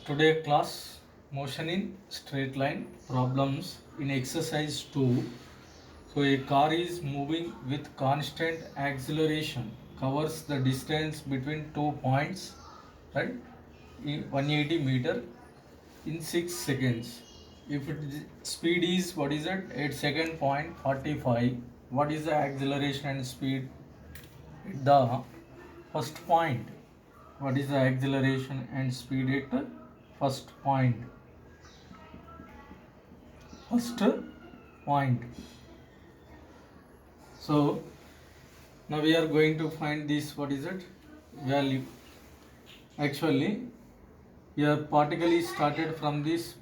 Today class motion in straight line problems in exercise 2. So a car is moving with constant acceleration, covers the distance between 2 points, right, in 180 meter in 6 seconds. If speed is what is it at second point 45, what is the acceleration and speed at the first point? What is the acceleration and speed at first point? First point. So now we are going to find this, what is it, value. Actually your particle is started from this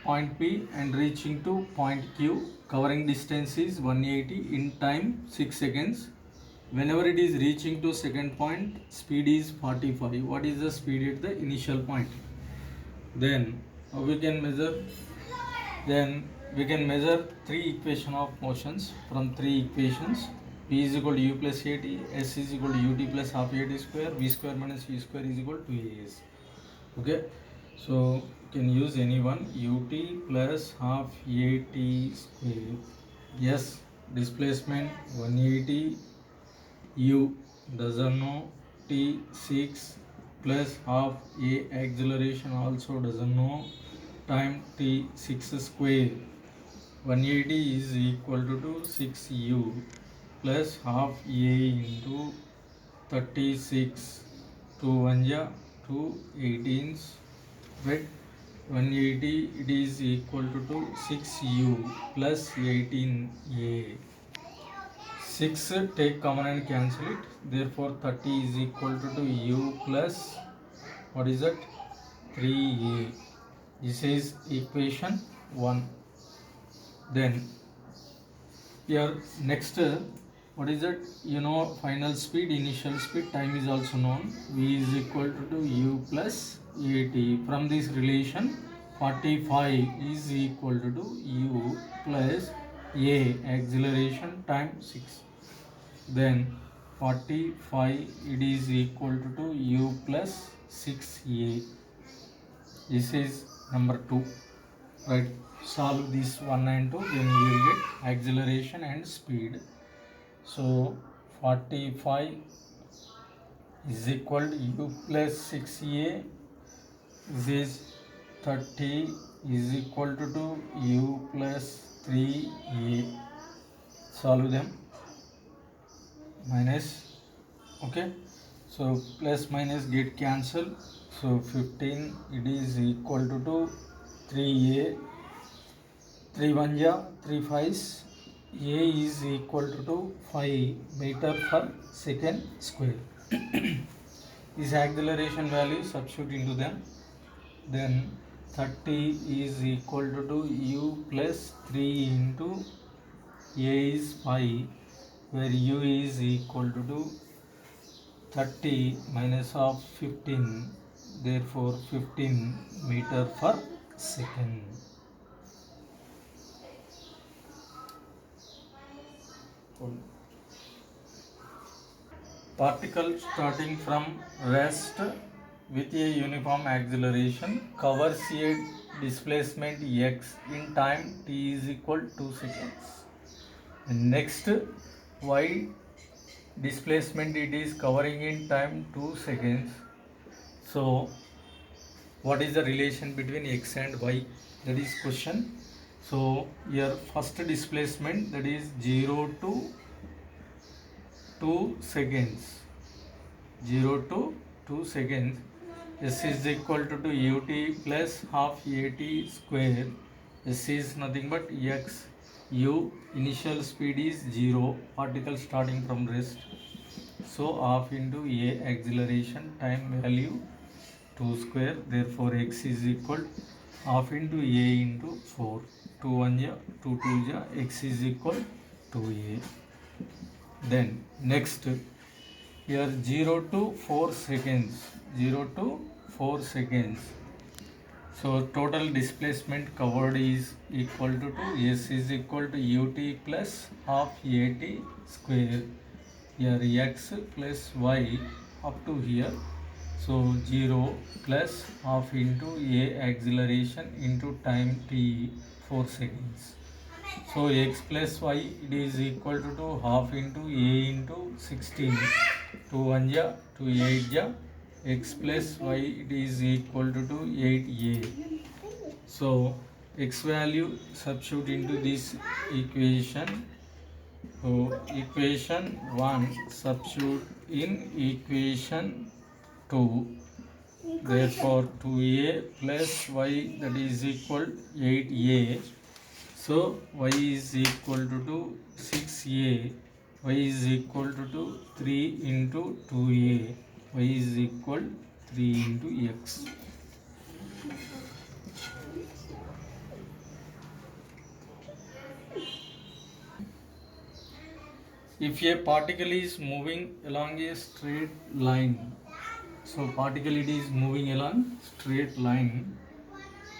point P and reaching to point Q, covering distance is 180 in time 6 seconds. Whenever it is reaching to second point, speed is 45. What is the speed at the initial point? Then we can measure. Then we can measure three equation of motions from three equations. P is equal to U plus AT, S is equal to UT plus half AT square, V square minus V square is equal to AS. Okay, so you can use any one. UT plus half AT square. Yes, displacement 180. U doesn't know. T6 plus half A acceleration also doesn't know. Time T6 square. 180 is equal to 6U plus half A into 36. 2 1 ja 2 18s, right? 180 it is equal to 6U plus 18A. 6 take common and cancel it, therefore 30 is equal to U plus what is that 3A. This is equation 1. Then here next what is that, final speed, initial speed, time is also known. V is equal to U plus AT. From this relation 45 is equal to U plus A acceleration time 6. Then 45 it is equal to U plus 6A. This is number 2, right? Solve this 1 and 2, then you will get acceleration and speed. So 45 is equal to U plus 6A. This is 30 is equal to U plus 3A. Solve them. Minus, okay, so plus minus get cancel, so 15 it is equal to 3A. 3 1 ja 3 5s, A is equal to 5 meter per second square. This acceleration value substitute into them. Then 30 is equal to U plus 3 into A is 5, where U is equal to 30 minus of 15, therefore 15 meter per second. Particle starting from rest with a uniform acceleration covers a displacement x in time t is equal to 2 seconds. And next, y displacement it is covering in time 2 seconds. So what is the relation between x and y? That is question. So your first displacement, that is 0 to 2 seconds. 0 to 2 seconds. S is equal to ut plus half at square. S is nothing but x. U initial speed is 0, particle starting from rest. So half into A acceleration time value 2 square, therefore x is equal half into A into 4. 2 1 ja 2 2 ja, x is equal to A. Then next, here 0 to 4 seconds. 0 to 4 seconds. So total displacement covered is equal to 2. S is equal to ut plus half at square. Here x plus y up to here So 0 plus half into a acceleration into time t 4 seconds. So x plus y it is equal to half into a into 16. 2 1 ja 2 8 ja x plus y it is equal to 8a. So x value substitute into this equation. So equation 1 substitute in equation 2. Therefore 2a plus y that is equal 8a. So y is equal to 6a. Y is equal to 3 into 2a. Y is equal 3 into x. If a particle is moving along a straight line, so particle it is moving along straight line.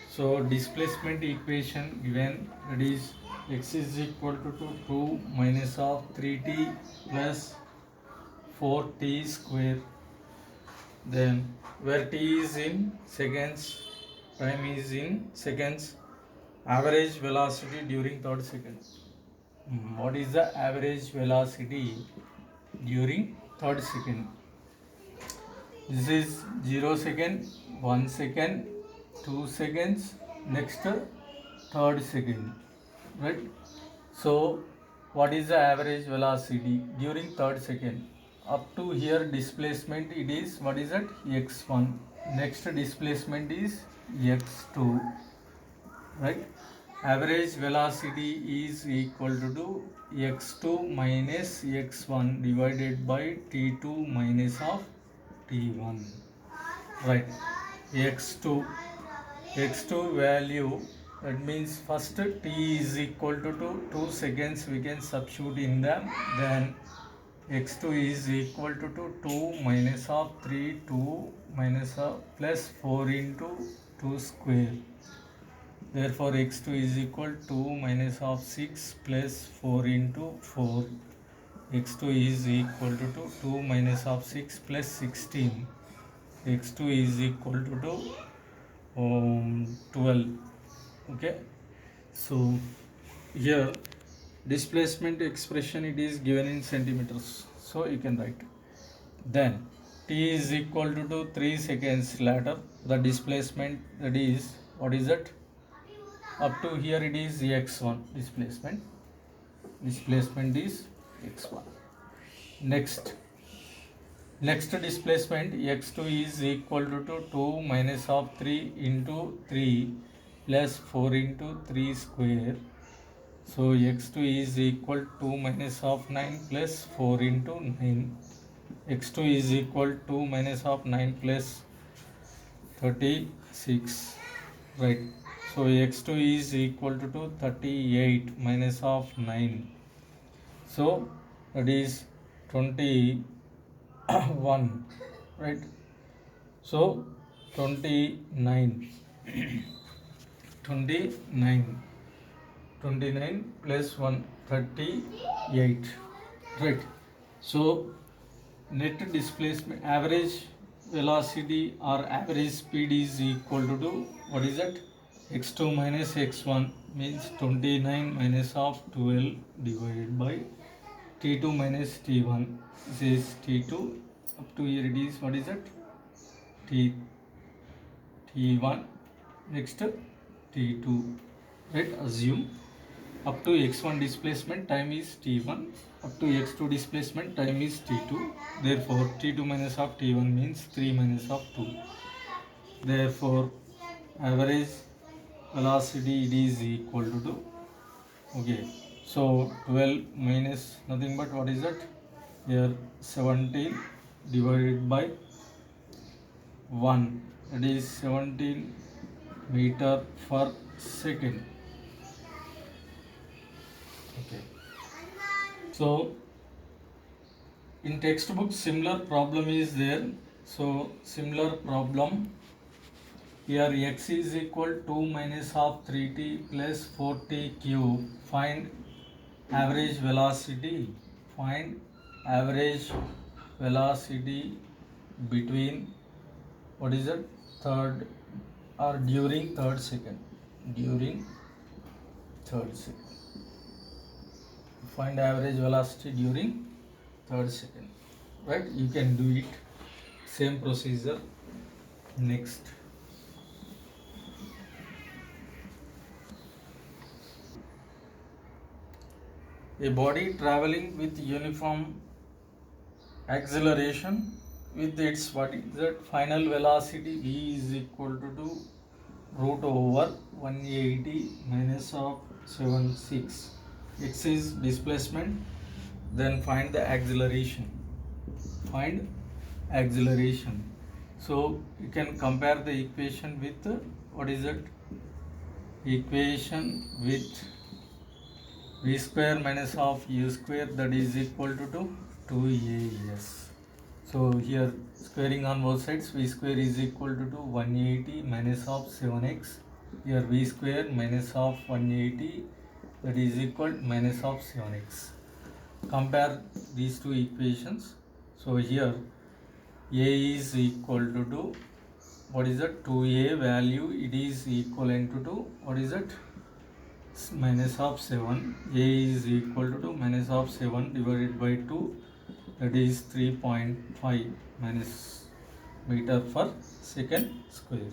So displacement equation given, that is x is equal to 2 minus of 3t plus 4t square. Then where t is in seconds, time is in seconds, average velocity during third second. What is the average velocity during third second? This is 0 second, 1 second, 2 seconds, next third second, right? So what is the average velocity during third second? Up to here displacement it is, what is it? x1. Next displacement is x2, right? Average velocity is equal to x2 minus x1 divided by t2 minus of t1, right? x2 value, that means first t is equal to 2 seconds we can substitute in them. Then x2 is equal to 2 minus of 3, 2 minus of plus 4 into 2 square. Therefore x2 is equal to 2 minus of 6 plus 4 into 4. x2 is equal to 2 minus of 6 plus 16. x2 is equal to 12. Okay, so here displacement expression it is given in centimeters, so you can write. Then t is equal to 3 seconds later, the displacement, that is, what is it? Up to here it is x1 displacement is x1. Next displacement x2 is equal to 2 minus of 3 into 3 plus 4 into 3 square. So x2 is equal to 2 minus of 9 plus 4 into 9. x2 is equal to 2 minus of 9 plus 36, right? So x2 is equal to 38 minus of 9. So that is 21, right? So 29 plus 1, 38, right? So net displacement, average velocity or average speed is equal to, what is that? x2 minus x1 means 29 minus of 12 divided by t2 minus t1. This is t2. Up to here it is, what is that? t1. Next t2, right? Assume up to x1 displacement time is t1, up to x2 displacement time is t2. Therefore t2 minus of t1 means 3 minus of 2. Therefore average velocity it is equal to, okay, so 12 minus nothing but, what is that? Here 17 divided by 1, that is 17 meter per second. Okay, so in textbook similar problem is there. So similar problem here, x is equal to 2 minus of 3t plus 4t cube. Find average velocity. Find average velocity between what is it, third or during third second, during third second. Find average velocity during third second, right? You can do it, same procedure. Next, a body traveling with uniform acceleration with its what is that final velocity v is equal to root over 180 minus of 76. X is displacement. Then find the acceleration. Find acceleration. So you can compare the equation with what is it? Equation with v square minus of u square, that is equal to 2as. So here squaring on both sides, v square is equal to 180 minus of 7x. Here v square minus of 180, that is equal minus of 7x. Compare these two equations. So here a is equal to what is it, 2a value, it is equivalent to what is it, minus of 7. A is equal to minus of 7 divided by 2, that is 3.5 minus meter per second square.